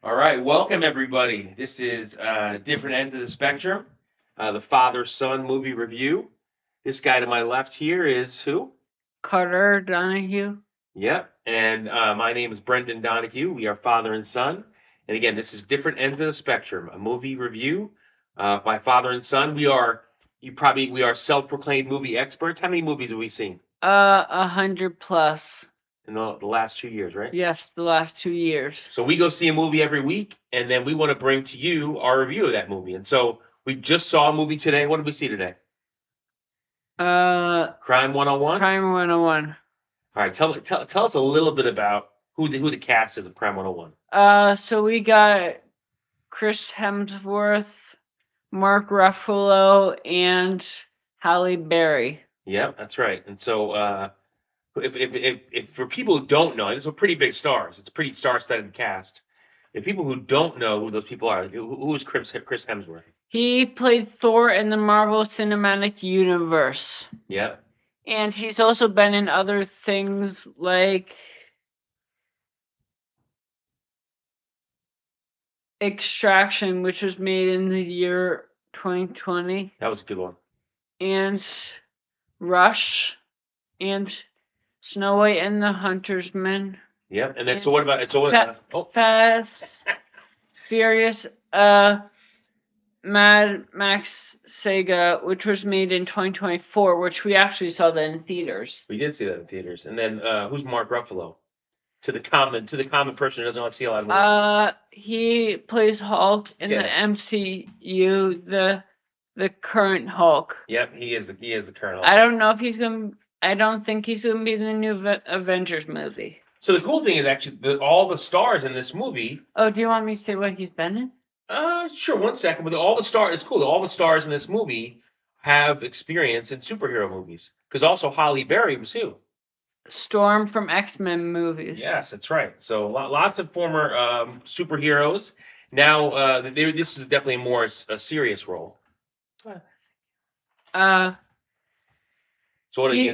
All right, welcome everybody. This is Different Ends of the Spectrum, the father-son movie review. This guy to my left here is who? Carter Donahue. Yep, and my name is Brendan Donahue. We are father and son. And again, this is Different Ends of the Spectrum, a movie review by father and son. We are self-proclaimed movie experts. How many movies have we seen 100 plus. in the last 2 years, right? Yes, the last 2 years. So we go see a movie every week, and then we want to bring to you our review of that movie. And so we just saw a movie today. What did we see today? Crime 101. Crime 101. All right, tell us a little bit about who the cast is of Crime 101. So we got Chris Hemsworth, Mark Ruffalo, and Halle Berry. Yeah, that's right. And so if for people who don't know, these are pretty big stars. It's a pretty star-studded cast. If people who don't know who those people are, who is Chris Hemsworth? He played Thor in the Marvel Cinematic Universe. Yeah. And he's also been in other things like Extraction, which was made in the year 2020. That was a good one. And Rush and Snow White and the Huntersman. Yeah, and then so what about Fast, Furious, Mad Max Saga, which was made in 2024, which we actually saw that in theaters. We did see that in theaters. And then who's Mark Ruffalo? To the common person who doesn't want to see a lot of movies. He plays Hulk in the MCU, the current Hulk. Yep, he is the current Hulk. I don't think he's gonna be in the new Avengers movie. So the cool thing is actually all the stars in this movie. Oh, do you want me to say what he's been in? Sure, 1 second. But all the stars, it's cool. All the stars in this movie have experience in superhero movies. Because also Halle Berry was who? Storm from X-Men movies. Yes, that's right. So lots of former superheroes. Now this is definitely more a serious role. So what he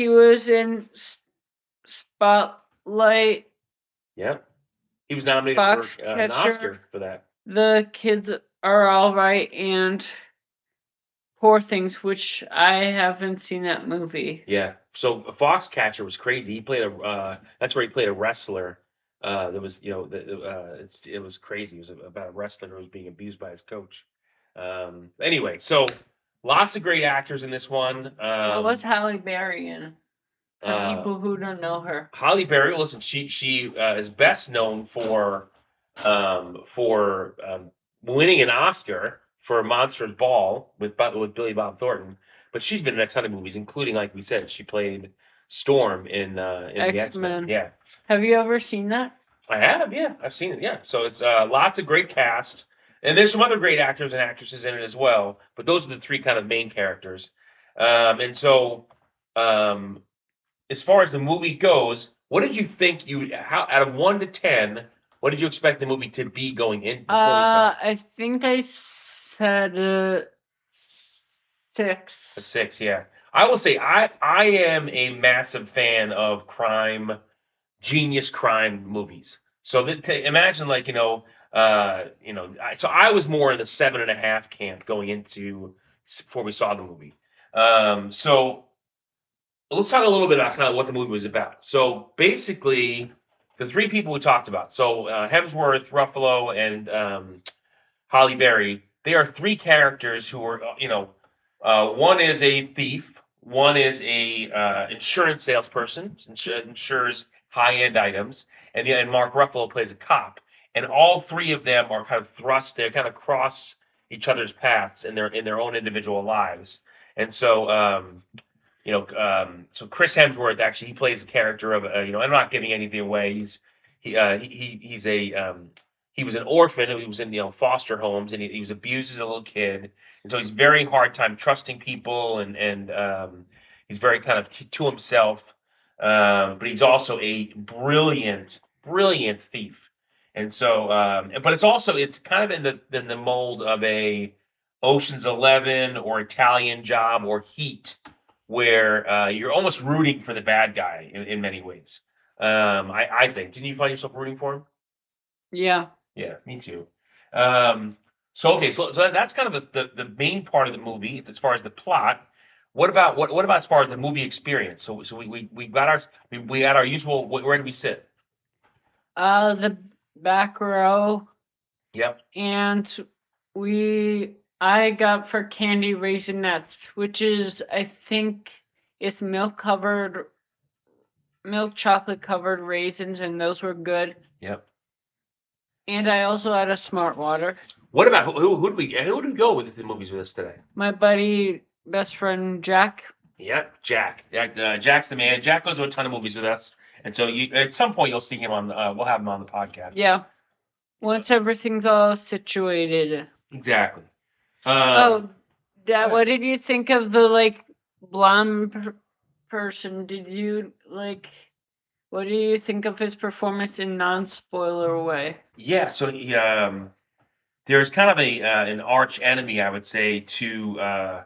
was in Spotlight. Yeah. He was nominated for an Oscar for that. The Kids Are All Right and Poor Things, which I haven't seen that movie. Yeah. So Foxcatcher was crazy. He played that's where he played a wrestler. There was it was crazy. It was about a wrestler who was being abused by his coach. Anyway, so lots of great actors in this one. What was Halle Berry in? For people who don't know her. Halle Berry, listen, she is best known for winning an Oscar for Monsters Ball with Billy Bob Thornton, but she's been in a ton of movies, including, like we said, she played Storm in the X-Men. Yeah. Have you ever seen that? I have, yeah. I've seen it, yeah. So it's lots of great cast, and there's some other great actors and actresses in it as well, but those are the three kind of main characters. And so as far as the movie goes, what did you think out of 1 to 10, what did you expect the movie to be going in before we saw it? I think I said 6. A 6, yeah. I will say I am a massive fan of genius crime movies. So imagine so I was more in the 7.5 camp going into before we saw the movie. So let's talk a little bit about kind of what the movie was about. So basically, the three people we talked about. So Hemsworth, Ruffalo, and Halle Berry. They are three characters who are, one is a thief, one is a insurance salesperson, insures high-end items, and Mark Ruffalo plays a cop. And all three of them are kind of they kind of cross each other's paths in their own individual lives. And so so Chris Hemsworth actually he plays a character of I'm not giving anything away. He was an orphan. He was in foster homes and he was abused as a little kid, and so he's very hard time trusting people and he's very kind of to himself. But he's also a brilliant thief, and so but it's kind of in the mold of a Ocean's 11 or Italian Job or Heat, where you're almost rooting for the bad guy in many ways. I think. Didn't you find yourself rooting for him? Yeah. Yeah, me too. So that's kind of the main part of the movie as far as the plot. What about as far as the movie experience? So we got we got our usual. Where did we sit? The back row, Yep. and I got for candy raisinets, which is, I think it's milk chocolate covered raisins, and those were good. Yep. And I also had a Smart Water. What about who did we go with the movies with us today? My buddy, best friend Jack. Yep, Jack. Jack's the man. Jack goes to a ton of movies with us, and so at some point you'll see him on. We'll have him on the podcast. Yeah. Once everything's all situated. Exactly. Dad, what did you think of the blonde person? What do you think of his performance in non-spoiler way? Yeah. So he, there's kind of an arch enemy, I would say, to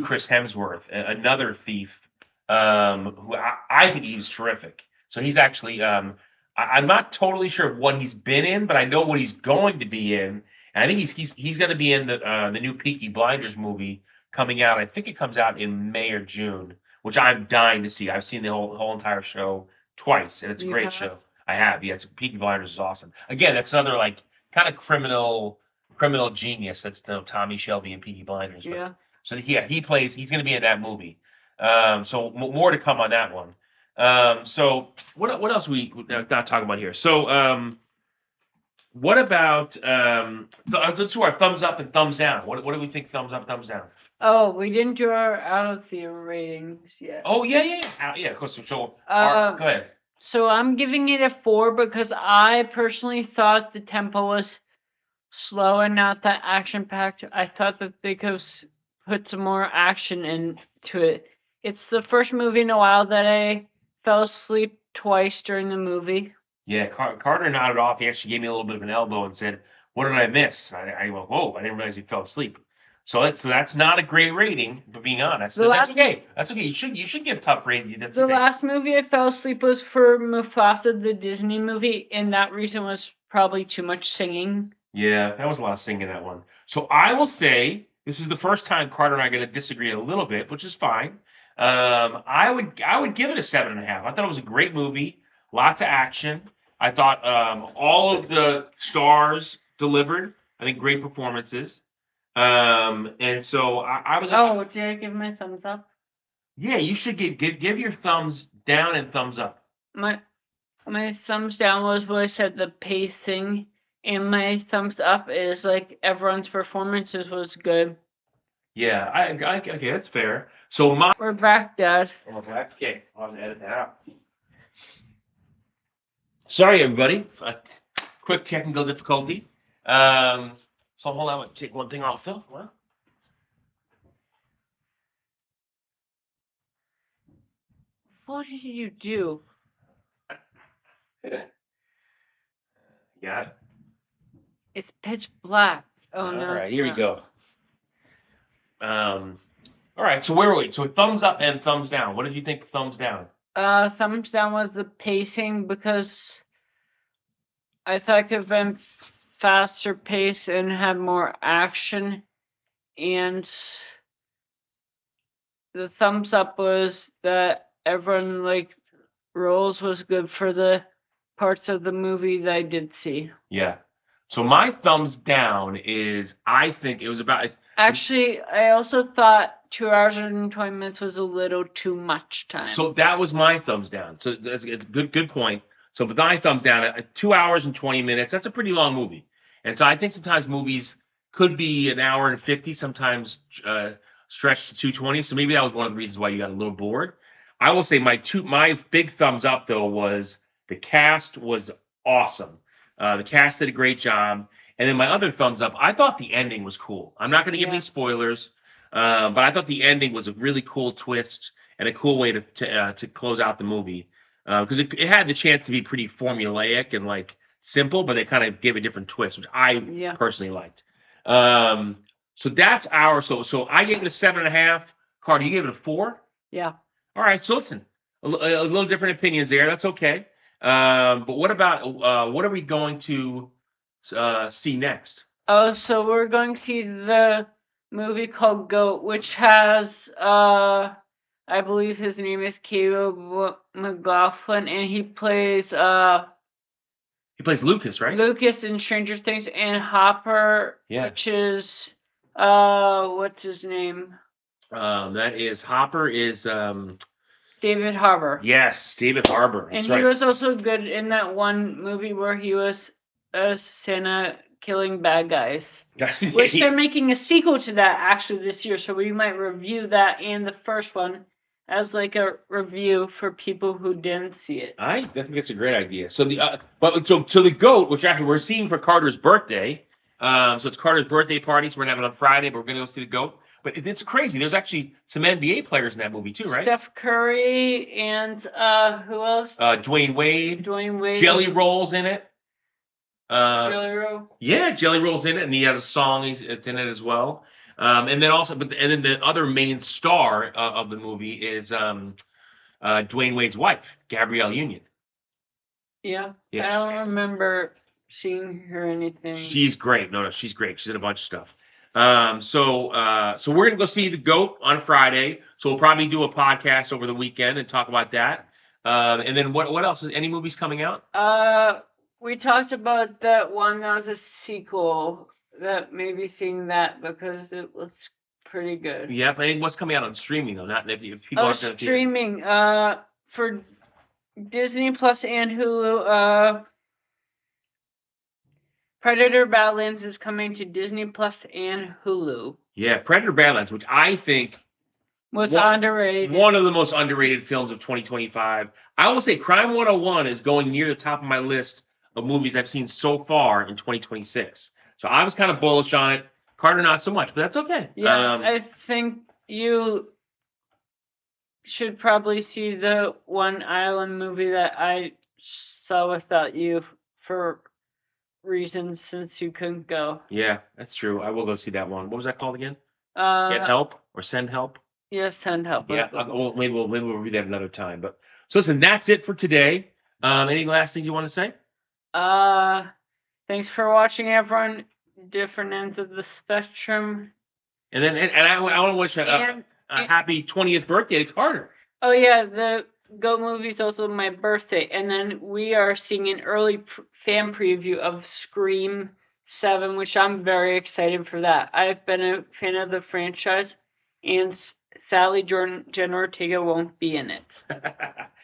Chris Hemsworth, another thief, who I think he was terrific. So he's actually, I'm not totally sure of what he's been in, but I know what he's going to be in. And I think he's going to be in the new Peaky Blinders movie coming out. I think it comes out in May or June, which I'm dying to see. I've seen the whole entire show twice, and it's a You great have? show. I have, yeah. Peaky Blinders is awesome. Again, that's another like kind of criminal genius. That's Tommy Shelby in Peaky Blinders. But Yeah. so he plays. He's going to be in that movie. So more to come on that one. So what else we not talking about here? So what about let's do our thumbs up and thumbs down. What do we think? Thumbs up, thumbs down. Oh, we didn't do our out of theater ratings yet. Oh yeah. Of course. So go ahead. So I'm giving it a 4 because I personally thought the tempo was slow and not that action packed. I thought that they could put some more action into it. It's the first movie in a while that I fell asleep twice during the movie. Yeah, Carter nodded off. He actually gave me a little bit of an elbow and said, "What did I miss?" I went, "Whoa! I didn't realize he fell asleep." So that's not a great rating, but being honest, that's okay. That's okay. You should give tough ratings. The last movie I fell asleep was for Mufasa, the Disney movie, and that reason was probably too much singing. Yeah, that was a lot of singing, that one. So I will say this is the first time Carter and I are going to disagree a little bit, which is fine. I would give it a 7.5. I thought it was a great movie, lots of action. I thought all of the stars delivered. I think great performances. And so I was. Oh, did I give my thumbs up? Yeah, you should give your thumbs down and thumbs up. My thumbs down was what I said, the pacing, and my thumbs up is like everyone's performances was good. Yeah, okay, that's fair. So we're back, Dad. Okay, I'll have to edit that out. Sorry, everybody. Quick technical difficulty. So hold on, take one thing off, Phil. What? What did you do? Got it. It's pitch black. Oh no. All right, here we go. All right, so where were we? So thumbs up and thumbs down. What did you think? Thumbs down. Thumbs down was the pacing because I thought it could have been faster pace and had more action, and the thumbs up was that everyone roles was good for the parts of the movie that I did see. Yeah. So my thumbs down is I think it was about. Actually, I also thought 2 hours and 20 minutes was a little too much time. So that was my thumbs down. So it's a good point. So but my thumbs down, 2 hours and 20 minutes, that's a pretty long movie. And so I think sometimes movies could be an hour and 50, sometimes stretched to 220. So maybe that was one of the reasons why you got a little bored. I will say my big thumbs up though was the cast was awesome. The cast did a great job. And then my other thumbs up, I thought the ending was cool. I'm not going to give any spoilers, but I thought the ending was a really cool twist and a cool way to close out the movie because it had the chance to be pretty formulaic and simple, but they kind of gave a different twist, which I personally liked. So that's so I gave it a 7.5. Carter, you gave it a 4? Yeah. All right, so listen, a little different opinions there. That's okay. But what about what are we going to see next? Oh, so we're going to see the movie called Goat, which has I believe his name is Caleb McLaughlin, and he plays He plays Lucas, right? Lucas in Stranger Things, and Hopper, Yeah. which is what's his name? That is Hopper is David Harbour. yes, David Harbour. And That's he right. was also good in that one movie where he was Santa killing bad guys. Which they're making a sequel to that actually this year, so we might review that and the first one as like a review for people who didn't see it. I think that's a great idea. So the so the goat, which actually we're seeing for Carter's birthday. So it's Carter's birthday party. So we're gonna have it on Friday, but we're gonna go see the goat. But it's crazy. There's actually some NBA players in that movie too, right? Steph Curry and who else? Dwayne Wade. Dwayne Wade. Jelly Roll's in it. Jelly Roll. Yeah, Jelly Roll's in it, and he has a song. It's in it as well. And then also, and then the other main star of the movie is Dwayne Wade's wife, Gabrielle Union. Yeah. Yes. I don't remember seeing her anything. She's great. No, she's great. She's in a bunch of stuff. So we're gonna go see the goat on Friday. So we'll probably do a podcast over the weekend and talk about that. And then what else? Any movies coming out? We talked about that one that was a sequel. That maybe seeing that because it looks pretty good. Yeah, but I think what's coming out on streaming though, not if people aren't gonna streaming. For Disney Plus and Hulu. Predator Badlands is coming to Disney Plus and Hulu. Yeah, Predator Badlands, which I think was underrated. One of the most underrated films of 2025. I will say Crime 101 is going near the top of my list of movies I've seen so far in 2026. So I was kind of bullish on it. Carter, not so much, but that's okay. Yeah, I think you should probably see the One Island movie that I saw without you for reasons since you couldn't go. Yeah, that's true. I will go see that one. What was that called again? Get Help or Send Help? Yeah, Send Help. Yeah, maybe we'll review that another time. But so listen, that's it for today. Any last things you want to say? Thanks for watching, everyone. Different ends of the spectrum. And then I want to wish a happy 20th birthday to Carter. Oh yeah, the Go movie is also my birthday, and then we are seeing an early fan preview of Scream 7, which I'm very excited for that. I've been a fan of the franchise, and Sally Jenna Ortega won't be in it.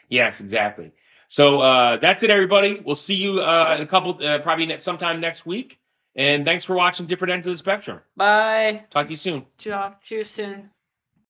Yes, exactly. So that's it, everybody. We'll see you in a couple, probably sometime next week. And thanks for watching Different Ends of the Spectrum. Bye. Talk to you soon. Talk to you soon.